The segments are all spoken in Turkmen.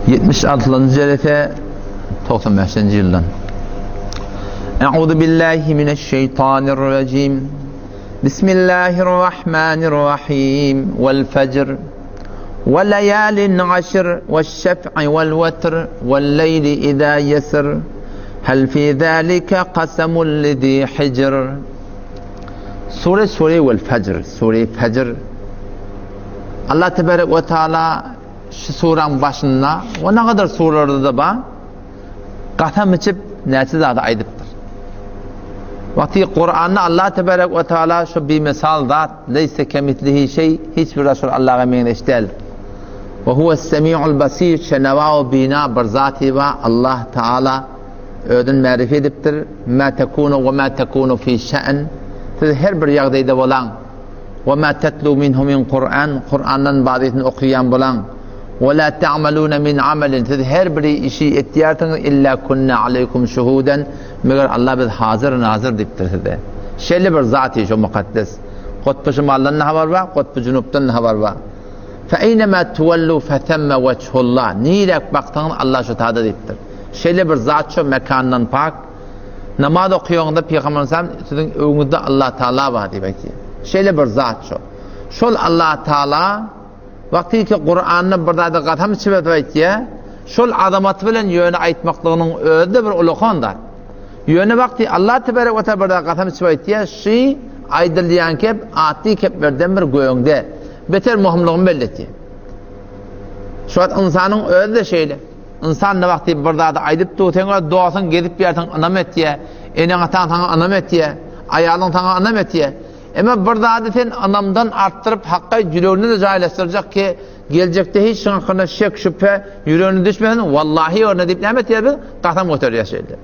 76. Cələtə 95-ci ildən. Əuzu billahi mineşşeytanirracim. Bismillahirrahmanirrahim. Vel fecr ve layalin aşr ve'ş-şef'i vel vetr vel leyli izâ yesr. Hel fî zâlike qasemun lizî hicr. Sure vel fecr. Sure fecr. Allah Tebarek ve Teala şu suranın başında ve ne kadar surlarda da var qasam içip nesi zada aydıptır. Vakti Kur'an'da Allah Tebarek ve Teala şu bir misal zat leyse kemitlihi şey hiçbir Resul Allah'a mengeç değil. Ve huves-semi'ul basir şeneva bina bir zati ve Allah Teala ödün marifet ediptir. Ma tekunu ve ma tekunu fi şe'n. Her bir yağdayda olan ve ma tetlu minhu min Kur'an. Kur'an'dan bazısını okuyan bulan وَلَا تَعْمَلُونَ مِنْ عَمَلٍ. Siz her bir işi ettiyarsınız illa kunna aleykum şuhuden. Meğer Allah biz hazır nazır deyiptir size. Şöyle bir zat-ı şu mukaddes. Kutbu şimaldan haber var, kutbu cunubdan haber var. فَاَيْنَمَا تُوَلُّوا فَثَمَّ وَجْهُ اللّٰهِ. Neyilek baktığın Allah şu tadı deyiptir. Şöyle bir zat şu mekandan pak. Namaz okuyorunda Peygamber Sallam sizin önünüzde Allah Teala var demek ki. Şöyle bir zat şu. Şol Allah Teala vakti ki Kur'an'ın burada qasam içib aytdı. Şol azamat bilen yönü aytmaklığının özü bir uluğundur. Yönü vakti Allah Tebarek ve Teala burada qasam içib aytdı. Şi aydılyan kep ati kep birden bir göğünde. Beter muhimliğini belletti. Şu an insanın özü de şeyle. İnsan ne vakti burada aydıp tuğten doğasın gedip bir yerden anam ettiye. Enin atan sana anam ettiye. Ayağının sana anam ettiye. Ama burada adeten anamdan arttırıp hakka yüreğini de cahilleştirecek ki gelecekte hiç hakkında şek şüphe yüreğini düşmesin. Vallahi orada deyip ne diye qasam götürüyor şeyler.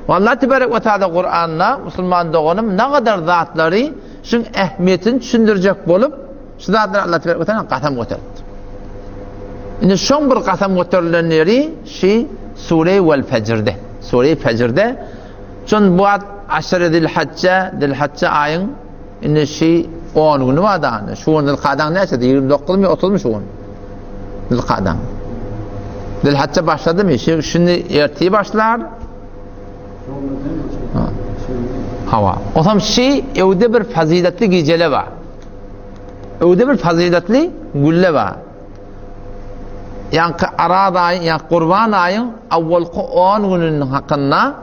Vallahi Tebarek ve Teala Kur'an'da Müslüman doğanım ne kadar zatları şun ehemmiyetini düşündürecek bolup şu zatları Allah Tebarek ve Teala qasam götürdü. Şimdi son bir qasam götürülenleri Sure vel Fecr'de. Sure Fecr'de. Çünkü bu aşırı Zilhacce ayın İnne 10 günü var da şu Zilkadan neyse 29 mu 30 mu şu Zilkadan. Zilhacce başladı mı? Şimdi erteği başlar. Hava. O zaman evde bir faziletli gecele var. Evde bir faziletli gülle var. Yani Arad ayın, yani Kurban ayın avvalki 10 günün hakkında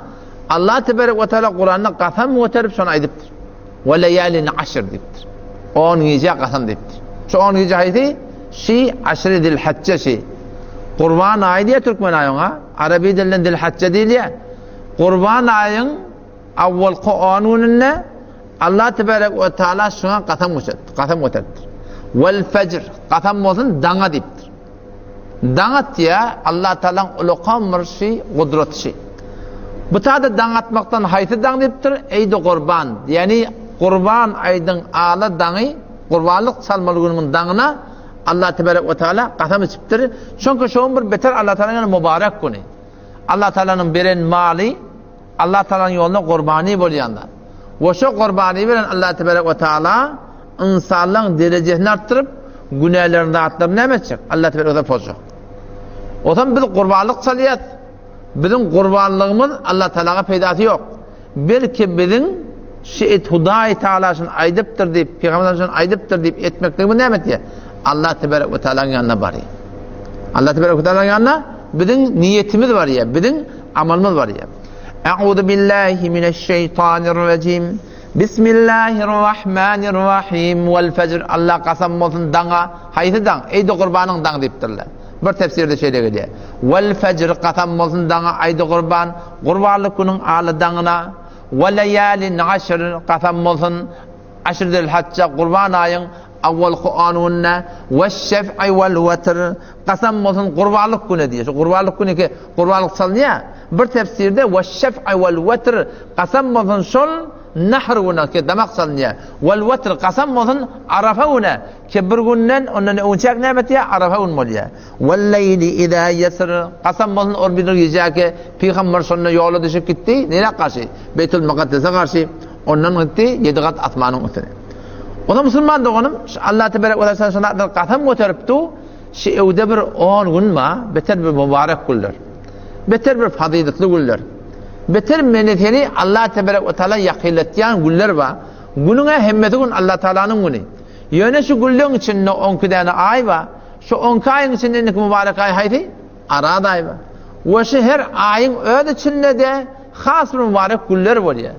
Allah Tebarek ve Teala Kur'an'da qasam götürüp sonra aydıptır. Ve layalin aşr deyiptir. 10 gece qasam deyiptir. Şu 10 gece ayeti aşırı Zilhacce Kurban ayı diye Türkmen ayına. Arabi dilinden Zilhacce değil ya. Kurban ayın avvalki 10 gününde Allah Tebarek ve Teala şuna qasam götürdü. Vel fecr qasam olsun dana deyiptir. Danat ya Allah Teala'nın uluqan bir kudret Bu tadı dangatmaktan hayti dan deyiptir. Eydi kurban. Yani Kurban aydın ağla danı, kurbanlık salmalı günümün danına Allah Tebarek ve Teala qasam içiptir. Çünkü şoğun bir beter Allah Teala'nın mübarek günü. Allah Teala'nın beren mali, Allah Teala'nın yoluna kurbani bolyandan. Ve şu kurbani veren Allah Tebarek ve Teala insanlığın derecesini arttırıp günahlarını dağıtlarını ne edecek? Allah Tebarek ve Teala pozcak. O zaman biz kurbanlık saliyat. Bizim kurbanlığımız Allah Teala'ya peydası yok. Belki bizim Hudayi Teala'sın aydıptır deyip, Peygamber'sin aydıptır deyip etmekliğimi ne emet diye? Allah Tebarek ve Teala'nın yanına var ya. Allah Tebarek ve Teala'nın yanına bizim niyetimiz var ya, bizim amalımız var ya. Eûzu billahi mineşşeytanirracim. Bismillahirrahmanirrahim. Vel fecr. Allah qasam olsun dana. Haydi dan. Eydi kurbanın dan deyiptirler. Bir tefsirde şeyde geliyor. Vel fecr qasam olsun dana. Aydi kurban. Kurbanlık günün ağlı danına. Ve layalin aşr qasam olsun aşr Zilhacce Kurban ayın avval Kur'an'unna ve şef'i vel vetr qasam olsun kurbanlık günü diye. Şu kurbanlık günü ki kurbanlık salınıyor. Bir tefsirde ve şef'i vel vetr qasam olsun şol nahruna ki damak salınıyor. Vel vetr qasam olsun arafauna ki bir günden ondan uçak nemeti arafaun moliya. Vel leyli izâ yesr qasam olsun orbidir gece ki Peygamber sonra yola düşüp gitti. Nereye karşı? Beytül Mukaddes'e karşı. Ondan gitti 7 kat asmanın üstüne. O da Müslüman doğanım Allah Tebarek ve Teala qasam götürüptü. şu evde bir 10 gün ma beter bir mübarek güller. Beter bir faziletli güller. Beter meneteni Allah tebarek ve taala yakiletiyan güller var. Gününe hemmeti gün Allah Teala'nın günü. Yöne şu güllün içinde 10 tane ay var. Şu 10 ayın içinde mübarek ay haydi arada ay var. Ve şu her ayın öyle içinde de has bir mübarek güller var ya.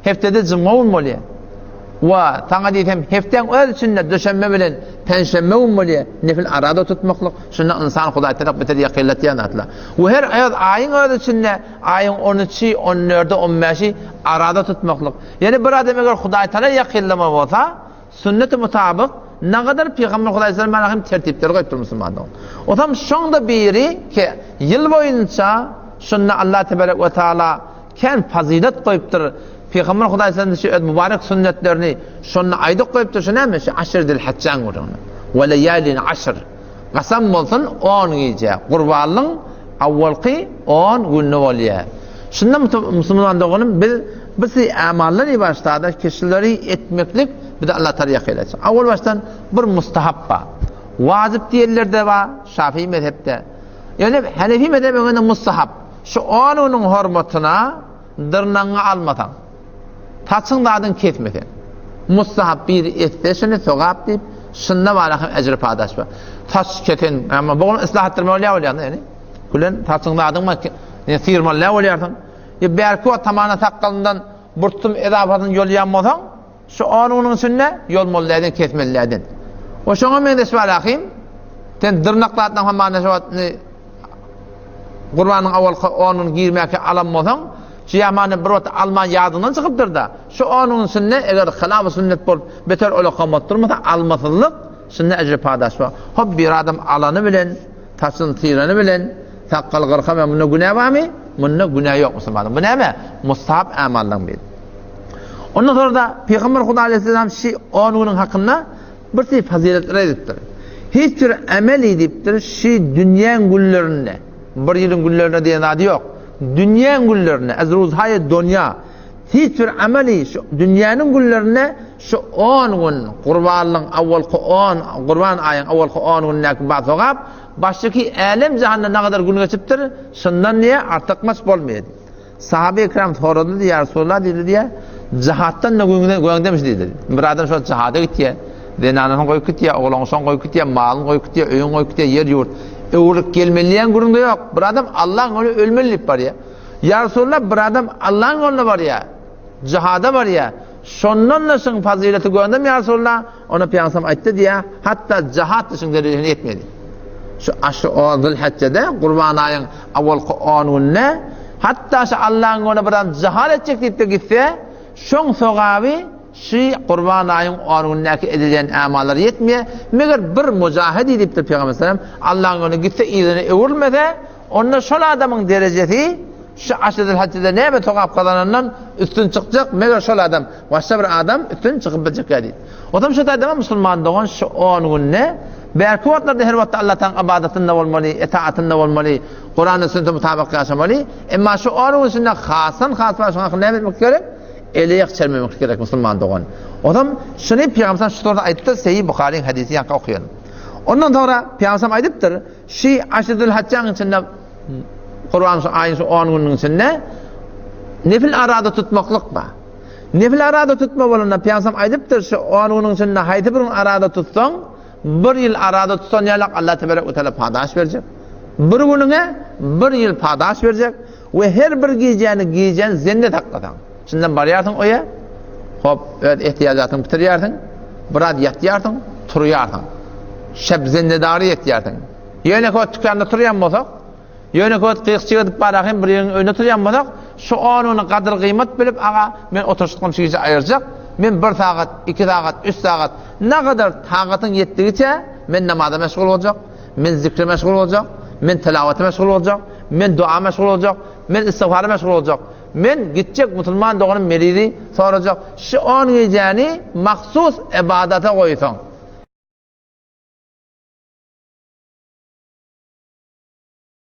Heftede cuma'un var ya. Ve taňa diýsem heften öz içinde döşenme bilen penşenme ummaly nefil arada tutmaklyk şunda insan Hudaý tarap beter ýakyllatýan atla. We her aýyň öz içinde aýyň 13, 14, 15 arada tutmaklyk. Yani bir adam eger Hudaý tarap ýakyllama bolsa, sünneti mutabyk nägadar Peýgamber Hudaý sallallahu aleyhi ve sellem tertipler goýupdyr musulmanlar. Otam şoňda biri ki ýyl boýunça şunda Allah tebarek ve taala ken fazilet goýupdyr. Peygamber Hudaý sallallahu aleyhi ve mübarek sünnetlerini şonu ayda koyup da şuna mı? Aşır dil haccan gurun. Ve leyalin aşır. Qasam bolsun 10 gece. Qurbanlyň awwalky 10 günü bolýar. Şunda musulmanlaryň biz amallar başlarda kişileri etmeklik bir de Allah Teala ýakylasa. Awwal baştan bir mustahappa. Wajib diýerlerde var Şafii mezhepde. Yani Hanefi mezhebinde mustahap. Şu 10 günüň hormatyna dyrnaňy almadan. Taçın dadın ketmeden. Mustahab bir etse şunu sogap deyip şunda barahım ecri padaş var. Taç keten ama bugün islahattırma olya yani. Kulen taçın dadın mı firma la olyardan. Ya belki o tamana taqqalından burtum edafatın yol yanmadan şu onun içinde yol mollardan ketmellerden. O şoňa men de barahim ten dırnaqlardan hamana şowatny Gurbanyň awal onun girmäke alanmadan Ciyamani bir wagt alman ýadynyň çykypdyr da. Şu onun sünne eger hilaf sünnet bolup beter ola qamat durmasa almasynlyk sünne ejri padaş bar. Hop bir adam alany bilen, taşyn tyrany bilen, taqqal gyrka men bunda günah barmy? Bunda günah ýok musulmanym. Bu näme? Mustahab amaldan biri. Ondan sonra da Peýgamber Hudaý aleyhisselam şu 10 günüň hakynda bir şey faziletler edipdir. Hiç bir amel edipdir şu dünýäň güllerine, bir ýylyň güllerine diýen ady ýok. Dünyanın güllerine, ezruzhay dünya, hiçbir ameli şu dünyanın güllerine şu 10 gün Qurbanlyň awwalky 10, Qurban aýyň awwalky 10 günnäki bazogap, başdaky alem jahannda nägadar gün geçipdir, şundan niye artykmas bolmaýdy. Sahabe-i kiram sorady, ya Rasulullah dedi diye, cihatdan ne göňde demiş dedi. Bir adam şu cihada gitdi, denanyny goýup gitdi, oğlanyny soň goýup gitdi, malyny goýup gitdi, öýüň goýup gitdi, yer ýurt. Öwürük gelmeliýän gurunda ýok. Bir adam Allah'ın ýolunda ölmelik bar ya. Ya Rasulullah bir adam Allah'ın ýolunda bar ya. Cihada bar ya. Şondan näçin fazileti görendem ya Rasulullah? Ona Peýgamber aýtdy diýä, hatda cihat üçin derejeni etmedi. Şu aşy Zul Hajjada Qurban aýyň awwalky 10 günne hatda şu Allah'ın ýolunda bir adam cihat etjek diýip gitse, şoň sogaby şu Qurban aýyň 10 günnäki edilen amallar yetmeýär. Meger bir mujahid edipdir Peýgamber sallam Allah'ın ýoluna gitse ýerine öwürmese, onda şol adamyň derejesi şu aşydyl hajjda näme togap kazanandan üstün çykjak. Meger şol adam başga bir adam üstün çykyp bitjek diýdi. Odam şu taýda musulmandygyň şu 10 günne belki wagtlarda her wagt Allah'tan ibadetinde bolmaly, itaatinde bolmaly, Qur'an-ı sünnete mutabaky ýaşamaly. Emma şu 10 günde hasan başga näme etmek gerek? Eleyek çelmemek gerek musulman doğan. Adam şunu Peýgamber şu torda aýtdy, Sahih Buhariň hadisi ýa okuyan. Ondan sonra Peýgamber aýdypdyr, şu aşydyl hajjanyň içinde Qur'an aýyny 10 günüň içinde nefil arada tutmaklyk bar. Nefil arada tutma bolanda Peýgamber aýdypdyr, şu 10 günüň içinde haýdy bir arada tutsaň, bir ýyl arada tutsaň ýalak Allah tebarek we taala padaş berjek. Bir günüňe bir ýyl padaş berjek we her bir gijeni zennet haqqatan. Şundan barýarsyň oýa, hop, ihtiýajatyň bitirýärsiň, birad ýatýarsyň, turýarsyň. Şep zendedary ýetýärsiň. Ýöne köt tükanda turýan bolsak, ýöne köt qyýqçyga dip barahym bir ýeriň öňünde turýan bolsak, şu onuny gadyr gymmat bilip, aga men oturşykym şeýle aýyrjak, men 1 saat, 2 saat, 3 saat, nägadar taqatyň ýetdigiçe men namaza meşgul boljak, men zikre meşgul boljak, men tilawata meşgul boljak, men dua meşgul boljak, men istigfara meşgul boljak. Men gitjek musulman doğanın meridi soracak. Şu 10 geceni mahsus ibadete koysan.